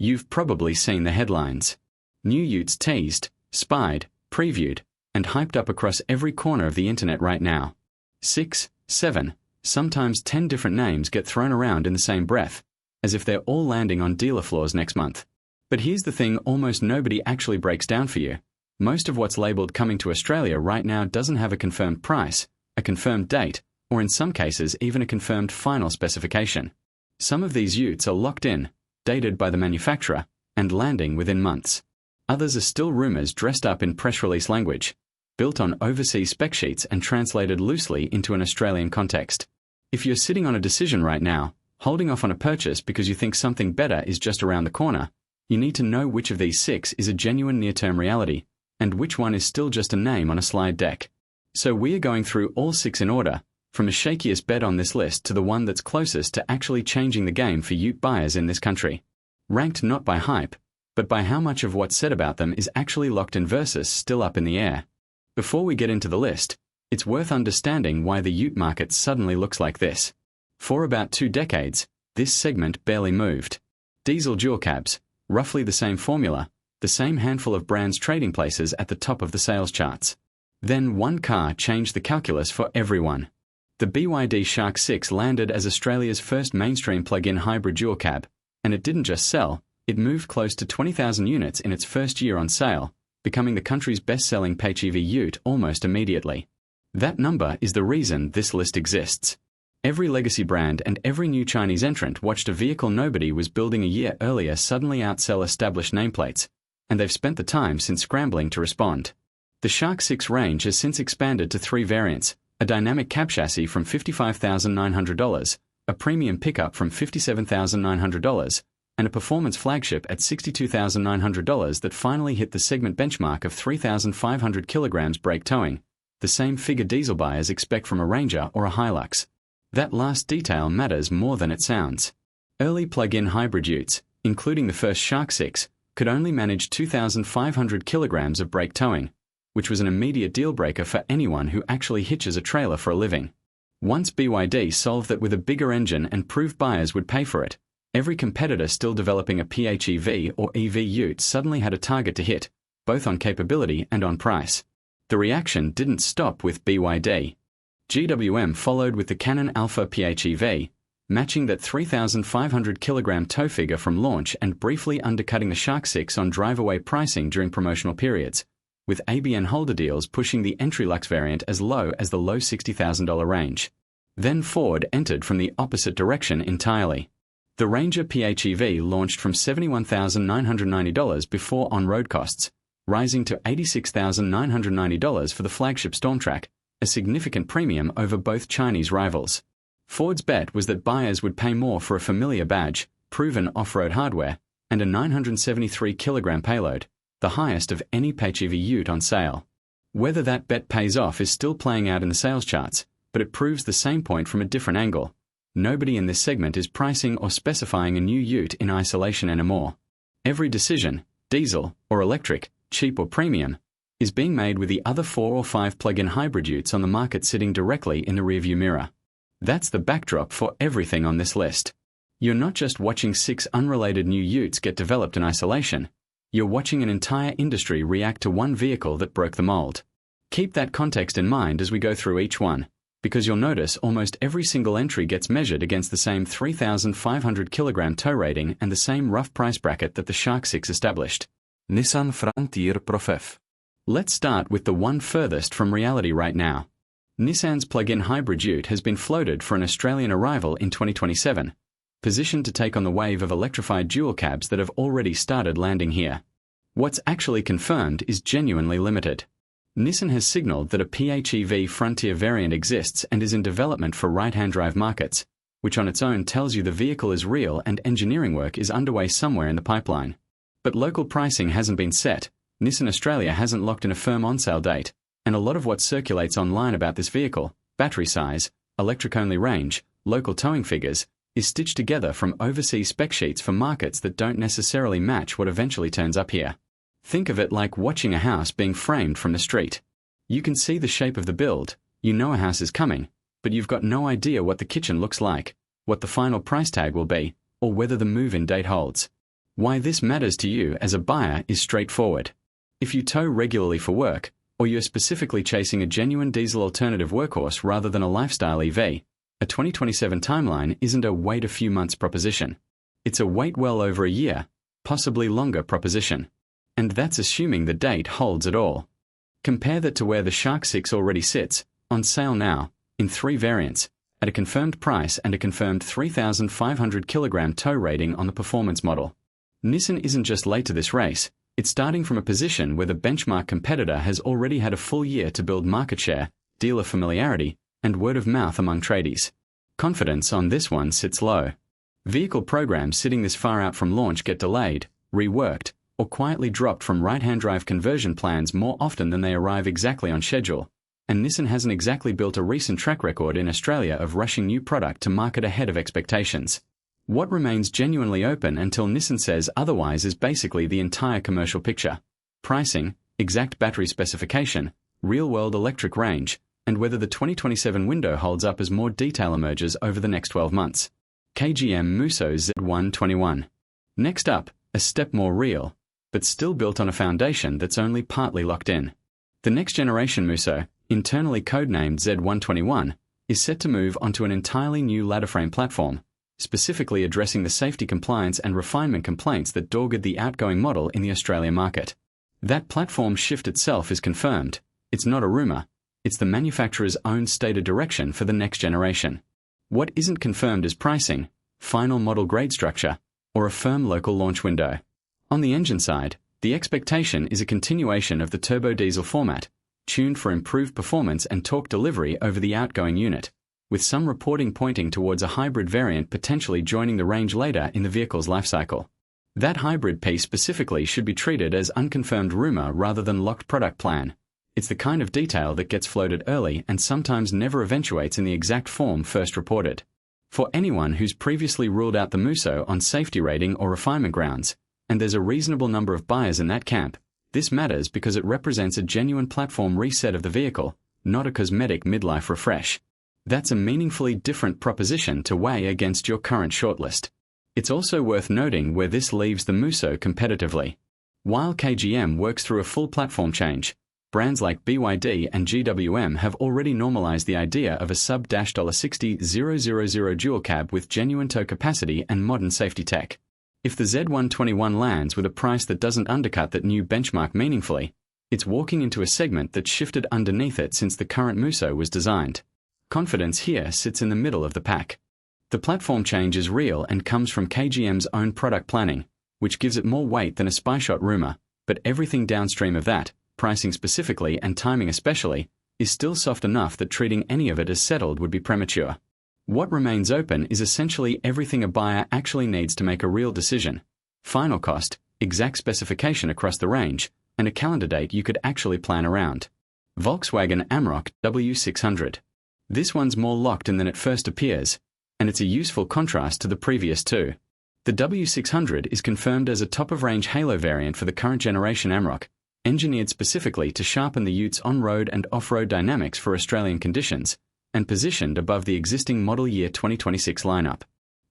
You've probably seen the headlines. New Utes teased, spied, previewed, and hyped up across every corner of the internet right now. 6, 7, sometimes 10 different names get thrown around in the same breath, as if they're all landing on dealer floors next month. But here's the thing almost nobody actually breaks down for you. Most of what's labeled coming to Australia right now doesn't have a confirmed price, a confirmed date, or in some cases even a confirmed final specification. Some of these utes are locked in, dated by the manufacturer, and landing within months. Others are still rumors dressed up in press release language, built on overseas spec sheets and translated loosely into an Australian context. If you're sitting on a decision right now, holding off on a purchase because you think something better is just around the corner, you need to know which of these 6 is a genuine near-term reality, and which one is still just a name on a slide deck. So we are going through all 6 in order, from the shakiest bet on this list to the one that's closest to actually changing the game for ute buyers in this country. Ranked not by hype, but by how much of what's said about them is actually locked in versus still up in the air. Before we get into the list, it's worth understanding why the ute market suddenly looks like this. For about 2 decades, this segment barely moved. Diesel dual cabs, roughly the same formula, the same handful of brands trading places at the top of the sales charts. Then one car changed the calculus for everyone. The BYD Shark 6 landed as Australia's first mainstream plug-in hybrid dual cab, and it didn't just sell, it moved close to 20,000 units in its first year on sale, becoming the country's best-selling PHEV ute almost immediately. That number is the reason this list exists. Every legacy brand and every new Chinese entrant watched a vehicle nobody was building a year earlier suddenly outsell established nameplates, and they've spent the time since scrambling to respond. The Shark 6 range has since expanded to 3 variants, a dynamic cab chassis from $55,900, a premium pickup from $57,900, and a performance flagship at $62,900 that finally hit the segment benchmark of 3,500 kilograms brake towing, the same figure diesel buyers expect from a Ranger or a Hilux. That last detail matters more than it sounds. Early plug-in hybrid utes, including the first Shark 6, could only manage 2,500 kilograms of brake towing, which was an immediate deal-breaker for anyone who actually hitches a trailer for a living. Once BYD solved that with a bigger engine and proved buyers would pay for it, every competitor still developing a PHEV or EV ute suddenly had a target to hit, both on capability and on price. The reaction didn't stop with BYD. GWM followed with the Canon Alpha PHEV, matching that 3,500 kilogram tow figure from launch and briefly undercutting the Shark 6 on drive-away pricing during promotional periods, with ABN holder deals pushing the entry Lux variant as low as the low $60,000 range. Then Ford entered from the opposite direction entirely. The Ranger PHEV launched from $71,990 before on-road costs, rising to $86,990 for the flagship Stormtrack, a significant premium over both Chinese rivals. Ford's bet was that buyers would pay more for a familiar badge, proven off-road hardware, and a 973 kilogram payload, the highest of any PHEV ute on sale. Whether that bet pays off is still playing out in the sales charts, but it proves the same point from a different angle. Nobody in this segment is pricing or specifying a new ute in isolation anymore. Every decision, diesel or electric, cheap or premium, is being made with the other 4 or 5 plug-in hybrid utes on the market sitting directly in the rearview mirror. That's the backdrop for everything on this list. You're not just watching 6 unrelated new utes get developed in isolation, you're watching an entire industry react to one vehicle that broke the mold. Keep that context in mind as we go through each one, because you'll notice almost every single entry gets measured against the same 3,500 kilogram tow rating and the same rough price bracket that the Shark 6 established. Nissan Frontier Prof F. Let's start with the one furthest from reality right now. Nissan's plug-in hybrid ute has been floated for an Australian arrival in 2027, positioned to take on the wave of electrified dual cabs that have already started landing here. What's actually confirmed is genuinely limited. Nissan has signaled that a PHEV Frontier variant exists and is in development for right-hand drive markets, which on its own tells you the vehicle is real and engineering work is underway somewhere in the pipeline. But local pricing hasn't been set, Nissan Australia hasn't locked in a firm on-sale date, and a lot of what circulates online about this vehicle, battery size, electric-only range, local towing figures, is stitched together from overseas spec sheets for markets that don't necessarily match what eventually turns up here. Think of it like watching a house being framed from the street. You can see the shape of the build, you know a house is coming, but you've got no idea what the kitchen looks like, what the final price tag will be, or whether the move-in date holds. Why this matters to you as a buyer is straightforward. If you tow regularly for work, or you're specifically chasing a genuine diesel alternative workhorse rather than a lifestyle EV, a 2027 timeline isn't a wait a few months proposition. It's a wait well over a year, possibly longer proposition. And that's assuming the date holds at all. Compare that to where the Shark 6 already sits, on sale now, in 3 variants, at a confirmed price and a confirmed 3,500 kilogram tow rating on the performance model. Nissan isn't just late to this race, it's starting from a position where the benchmark competitor has already had a full year to build market share, dealer familiarity, and word of mouth among tradies. Confidence on this one sits low. Vehicle programs sitting this far out from launch get delayed, reworked, or quietly dropped from right-hand drive conversion plans more often than they arrive exactly on schedule, and Nissan hasn't exactly built a recent track record in Australia of rushing new product to market ahead of expectations. What remains genuinely open until Nissan says otherwise is basically the entire commercial picture: pricing, exact battery specification, real-world electric range, and whether the 2027 window holds up as more detail emerges over the next 12 months. KGM Muso Z121. Next up, a step more real, but still built on a foundation that's only partly locked in. The next generation Muso, internally codenamed Z121, is set to move onto an entirely new ladder frame platform, specifically addressing the safety compliance and refinement complaints that dogged the outgoing model in the Australia market. That platform shift itself is confirmed. It's not a rumor. It's the manufacturer's own stated direction for the next generation. What isn't confirmed is pricing, final model grade structure, or a firm local launch window. On the engine side, the expectation is a continuation of the turbo diesel format, tuned for improved performance and torque delivery over the outgoing unit, with some reporting pointing towards a hybrid variant potentially joining the range later in the vehicle's lifecycle. That hybrid piece specifically should be treated as unconfirmed rumor rather than locked product plan. It's the kind of detail that gets floated early and sometimes never eventuates in the exact form first reported. For anyone who's previously ruled out the Muso on safety rating or refinement grounds, and there's a reasonable number of buyers in that camp, this matters because it represents a genuine platform reset of the vehicle, not a cosmetic midlife refresh. That's a meaningfully different proposition to weigh against your current shortlist. It's also worth noting where this leaves the Muso competitively. While KGM works through a full platform change, brands like BYD and GWM have already normalized the idea of a sub-$60,000 dual cab with genuine tow capacity and modern safety tech. If the Z121 lands with a price that doesn't undercut that new benchmark meaningfully, it's walking into a segment that shifted underneath it since the current Muso was designed. Confidence here sits in the middle of the pack. The platform change is real and comes from KGM's own product planning, which gives it more weight than a spy-shot rumor, but everything downstream of that, pricing specifically and timing especially, is still soft enough that treating any of it as settled would be premature. What remains open is essentially everything a buyer actually needs to make a real decision: final cost, exact specification across the range, and a calendar date you could actually plan around. Volkswagen Amarok W600. This one's more locked in than it first appears, and it's a useful contrast to the previous two. The W600 is confirmed as a top-of-range halo variant for the current generation Amarok, engineered specifically to sharpen the Utes' on-road and off-road dynamics for Australian conditions, and positioned above the existing model year 2026 lineup.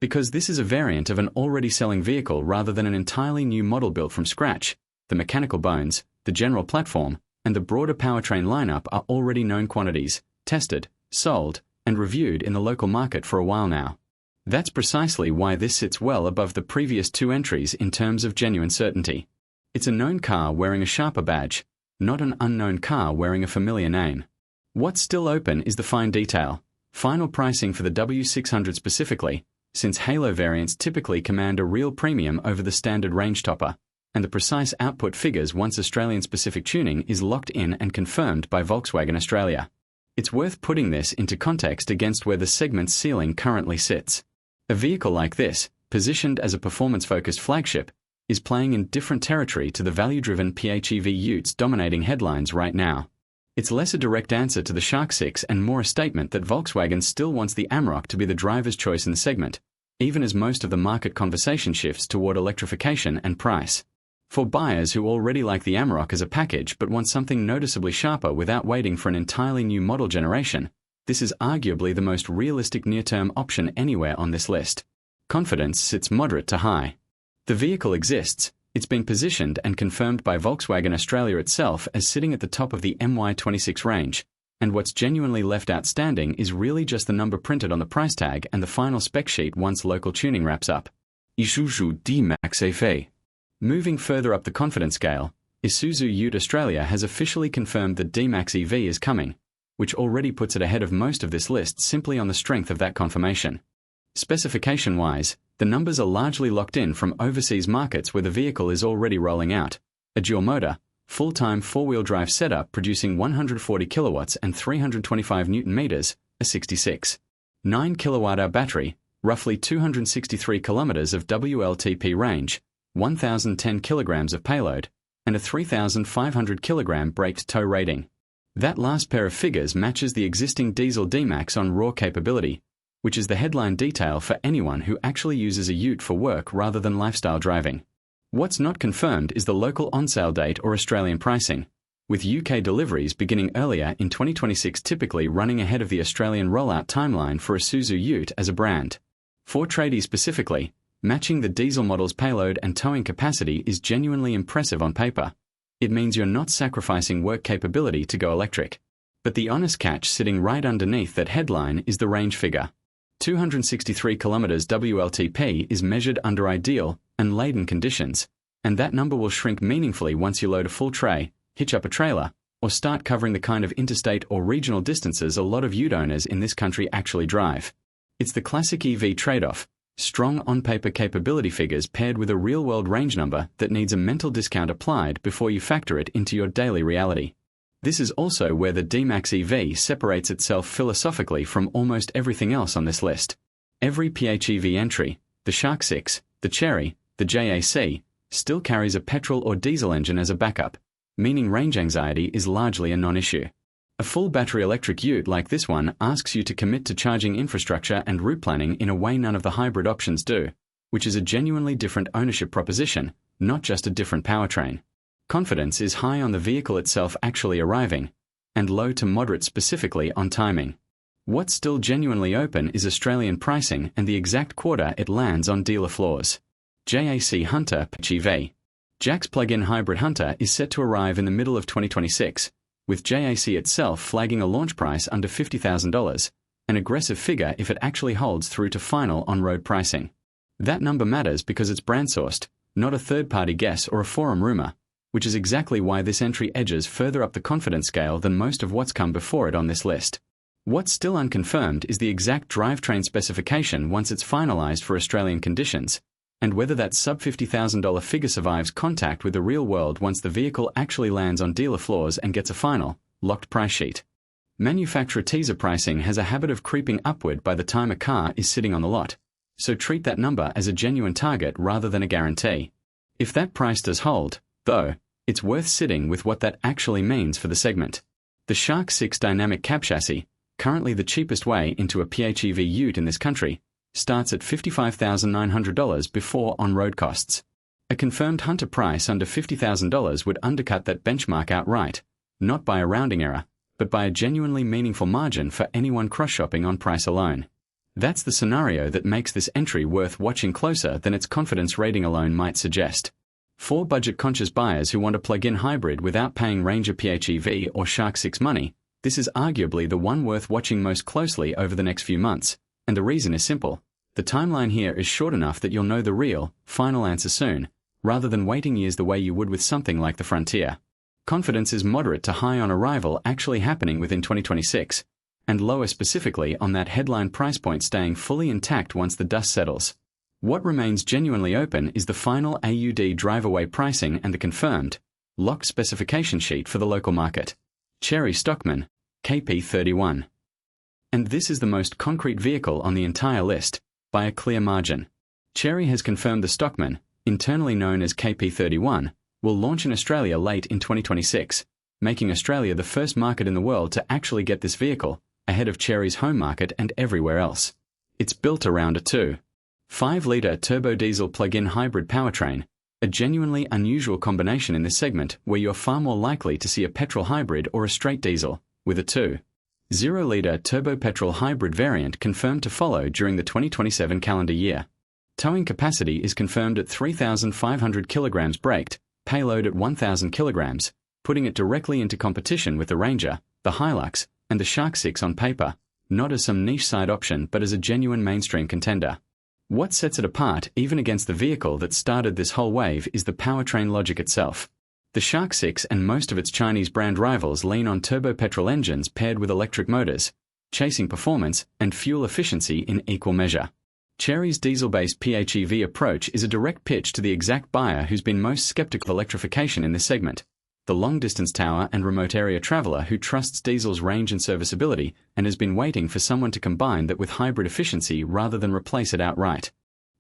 Because this is a variant of an already selling vehicle rather than an entirely new model built from scratch, the mechanical bones, the general platform, and the broader powertrain lineup are already known quantities, tested, sold, and reviewed in the local market for a while now. That's precisely why this sits well above the previous two entries in terms of genuine certainty. It's a known car wearing a sharper badge, not an unknown car wearing a familiar name. What's still open is the fine detail, final pricing for the W600 specifically, since halo variants typically command a real premium over the standard range topper, and the precise output figures once Australian-specific tuning is locked in and confirmed by Volkswagen Australia. It's worth putting this into context against where the segment's ceiling currently sits. A vehicle like this, positioned as a performance-focused flagship, is playing in different territory to the value-driven PHEV Utes dominating headlines right now. It's less a direct answer to the Shark 6 and more a statement that Volkswagen still wants the Amarok to be the driver's choice in the segment, even as most of the market conversation shifts toward electrification and price. For buyers who already like the Amarok as a package but want something noticeably sharper without waiting for an entirely new model generation, this is arguably the most realistic near-term option anywhere on this list. Confidence sits moderate to high. The vehicle exists, it's been positioned and confirmed by Volkswagen Australia itself as sitting at the top of the MY26 range, and what's genuinely left outstanding is really just the number printed on the price tag and the final spec sheet once local tuning wraps up. Isuzu D-Max EV. Moving further up the confidence scale, Isuzu Utes Australia has officially confirmed that D-Max EV is coming, which already puts it ahead of most of this list simply on the strength of that confirmation. Specification-wise, the numbers are largely locked in from overseas markets where the vehicle is already rolling out. A dual motor, full-time four-wheel drive setup producing 140 kilowatts and 325 newton meters, a 66.9 kilowatt-hour battery, roughly 263 kilometers of WLTP range, 1,010 kilograms of payload, and a 3,500 kilogram braked tow rating. That last pair of figures matches the existing diesel D-Max on raw capability, which is the headline detail for anyone who actually uses a ute for work rather than lifestyle driving. What's not confirmed is the local on-sale date or Australian pricing, with UK deliveries beginning earlier in 2026 typically running ahead of the Australian rollout timeline for Isuzu Ute as a brand. For tradies specifically, matching the diesel model's payload and towing capacity is genuinely impressive on paper. It means you're not sacrificing work capability to go electric. But the honest catch sitting right underneath that headline is the range figure. 263 kilometers WLTP is measured under ideal and laden conditions, and that number will shrink meaningfully once you load a full tray, hitch up a trailer, or start covering the kind of interstate or regional distances a lot of ute owners in this country actually drive. It's the classic EV trade-off, strong on-paper capability figures paired with a real-world range number that needs a mental discount applied before you factor it into your daily reality. This is also where the D-Max EV separates itself philosophically from almost everything else on this list. Every PHEV entry, the Shark 6, the Chery, the JAC, still carries a petrol or diesel engine as a backup, meaning range anxiety is largely a non-issue. A full battery electric ute like this one asks you to commit to charging infrastructure and route planning in a way none of the hybrid options do, which is a genuinely different ownership proposition, not just a different powertrain. Confidence is high on the vehicle itself actually arriving, and low to moderate specifically on timing. What's still genuinely open is Australian pricing and the exact quarter it lands on dealer floors. JAC Hunter PHEV. JAC's plug-in hybrid Hunter is set to arrive in the middle of 2026, with JAC itself flagging a launch price under $50,000, an aggressive figure if it actually holds through to final on-road pricing. That number matters because it's brand-sourced, not a third-party guess or a forum rumor, which is exactly why this entry edges further up the confidence scale than most of what's come before it on this list. What's still unconfirmed is the exact drivetrain specification once it's finalized for Australian conditions, and whether that sub-$50,000 figure survives contact with the real world once the vehicle actually lands on dealer floors and gets a final, locked price sheet. Manufacturer teaser pricing has a habit of creeping upward by the time a car is sitting on the lot, so treat that number as a genuine target rather than a guarantee. If that price does hold, though, it's worth sitting with what that actually means for the segment. The Shark 6 dynamic cab chassis, currently the cheapest way into a PHEV ute in this country, starts at $55,900 before on-road costs. A confirmed Hunter price under $50,000 would undercut that benchmark outright, not by a rounding error, but by a genuinely meaningful margin for anyone cross-shopping on price alone. That's the scenario that makes this entry worth watching closer than its confidence rating alone might suggest. For budget-conscious buyers who want a plug-in hybrid without paying Ranger PHEV or Shark 6 money, this is arguably the one worth watching most closely over the next few months, and the reason is simple. The timeline here is short enough that you'll know the real, final answer soon, rather than waiting years the way you would with something like the Frontier. Confidence is moderate to high on arrival actually happening within 2026, and lower specifically on that headline price point staying fully intact once the dust settles. What remains genuinely open is the final AUD drive-away pricing and the confirmed, locked specification sheet for the local market. Chery Stockman, KP31. And this is the most concrete vehicle on the entire list, by a clear margin. Chery has confirmed the Stockman, internally known as KP31, will launch in Australia late in 2026, making Australia the first market in the world to actually get this vehicle, ahead of Chery's home market and everywhere else. It's built around a 2.5-litre turbo diesel plug-in hybrid powertrain, a genuinely unusual combination in this segment where you're far more likely to see a petrol hybrid or a straight diesel, with a 2.0-litre turbo petrol hybrid variant confirmed to follow during the 2027 calendar year. Towing capacity is confirmed at 3,500 kilograms braked, payload at 1,000 kilograms, putting it directly into competition with the Ranger, the Hilux, and the Shark 6 on paper, not as some niche side option but as a genuine mainstream contender. What sets it apart, even against the vehicle that started this whole wave, is the powertrain logic itself. The Shark 6 and most of its Chinese brand rivals lean on turbo petrol engines paired with electric motors, chasing performance and fuel efficiency in equal measure. Chery's diesel-based PHEV approach is a direct pitch to the exact buyer who's been most skeptical of electrification in this segment, the long-distance tower and remote area traveler who trusts diesel's range and serviceability and has been waiting for someone to combine that with hybrid efficiency rather than replace it outright.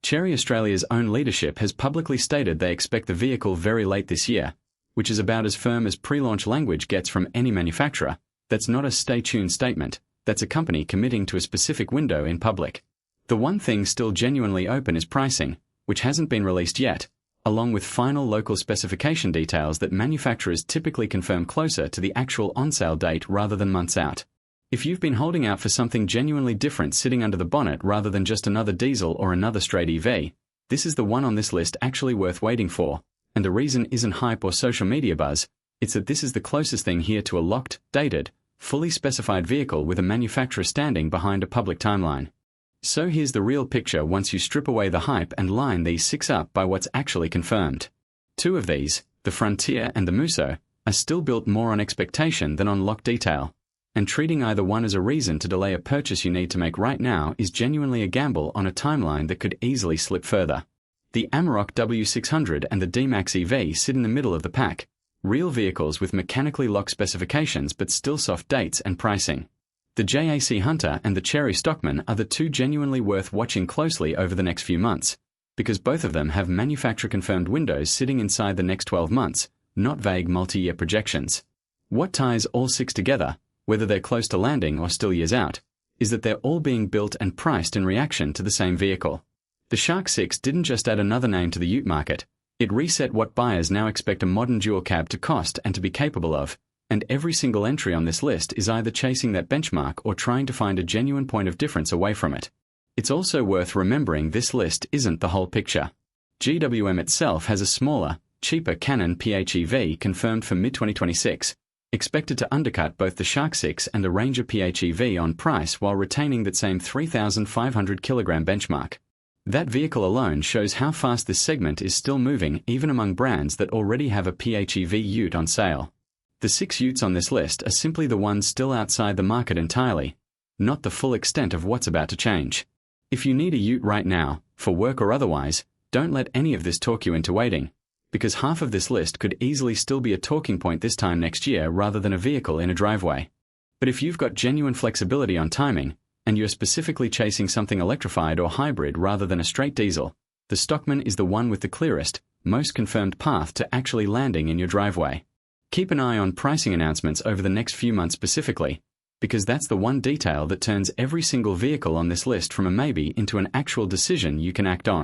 Chery Australia's own leadership has publicly stated they expect the vehicle very late this year, which is about as firm as pre-launch language gets from any manufacturer. That's not a stay tuned statement, that's a company committing to a specific window in public. The one thing still genuinely open is pricing, which hasn't been released yet, along with final local specification details that manufacturers typically confirm closer to the actual on-sale date rather than months out. If you've been holding out for something genuinely different sitting under the bonnet rather than just another diesel or another straight EV, this is the one on this list actually worth waiting for, and the reason isn't hype or social media buzz, it's that this is the closest thing here to a locked, dated, fully specified vehicle with a manufacturer standing behind a public timeline. So here's the real picture once you strip away the hype and line these 6 up by what's actually confirmed. 2 of these, the Frontier and the Muso, are still built more on expectation than on locked detail, and treating either one as a reason to delay a purchase you need to make right now is genuinely a gamble on a timeline that could easily slip further. The Amarok W600 and the D-Max EV sit in the middle of the pack, real vehicles with mechanically locked specifications but still soft dates and pricing. The JAC Hunter and the Chery Stockman are the 2 genuinely worth watching closely over the next few months, because both of them have manufacturer-confirmed windows sitting inside the next 12 months, not vague multi-year projections. What ties all 6 together, whether they're close to landing or still years out, is that they're all being built and priced in reaction to the same vehicle. The Shark 6 didn't just add another name to the Ute market, it reset what buyers now expect a modern dual cab to cost and to be capable of, and every single entry on this list is either chasing that benchmark or trying to find a genuine point of difference away from it. It's also worth remembering this list isn't the whole picture. GWM itself has a smaller, cheaper Canon PHEV confirmed for mid-2026, expected to undercut both the Shark 6 and the Ranger PHEV on price while retaining that same 3,500 kilogram benchmark. That vehicle alone shows how fast this segment is still moving even among brands that already have a PHEV Ute on sale. The 6 Utes on this list are simply the ones still outside the market entirely, not the full extent of what's about to change. If you need a Ute right now, for work or otherwise, don't let any of this talk you into waiting, because half of this list could easily still be a talking point this time next year rather than a vehicle in a driveway. But if you've got genuine flexibility on timing, and you're specifically chasing something electrified or hybrid rather than a straight diesel, the Stockman is the one with the clearest, most confirmed path to actually landing in your driveway. Keep an eye on pricing announcements over the next few months specifically, because that's the one detail that turns every single vehicle on this list from a maybe into an actual decision you can act on.